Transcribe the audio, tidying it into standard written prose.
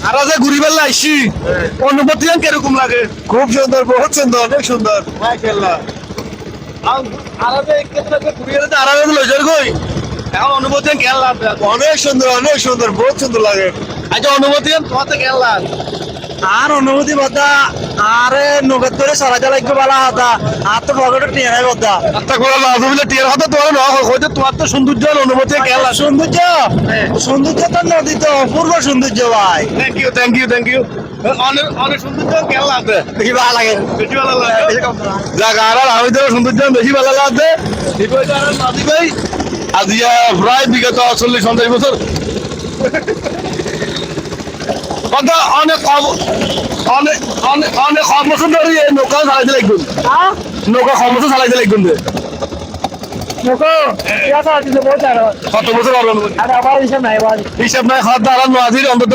আর যে ঘুরি বেলা আইসি অনুভূতি কিরকম লাগে? খুব সুন্দর, বহুত সুন্দর, অনেক সুন্দর। মাশাআল্লাহ। আর যে কেতনে ঘুরি গেলে আর লই যার কই এখন অনুভূতি কেমন লাগে? অনেক সুন্দর, অনেক সুন্দর, বহুত সুন্দর লাগে। আচ্ছা অনুভূতি তোমাতে কেমন লাগে? আর অনুভূতি বাদা আরে নগদ করে সারাটা লাগবে বালা হাতা আর তো পকেটে টিয়া নাই বাদা। আত্মা করে লাভ হইলে টিয়ার হাতে তোমার না হইতে তোমার তো সৌন্দর্য আর অনুভূতি কেমন লাগে? সৌন্দর্য, সৌন্দর্য তো নদী তো অপূর্ব সৌন্দর্য ভাই। Thank you thank you thank you. অনেক অনেক সৌন্দর্য কেমন লাগে? বেশি ভালো লাগে। বেশি ভালো লাগে। জায়গা আর আমি তো সৌন্দর্য বেশি ভালো লাগে। বিপরীতে আর নদী ভাই আজ প্রায় বিগত 40-50 বছর কথা অনেক অনেক অনেক অনেক বছর ধরে এই নৌকা চালাইতে লাগবেন। নৌকা বছর চালাইতে লাগবেন কত বছর আর আবার হিসাব নাই ভাই। হিসাব নাই খাদ্য আর নদীর অন্তত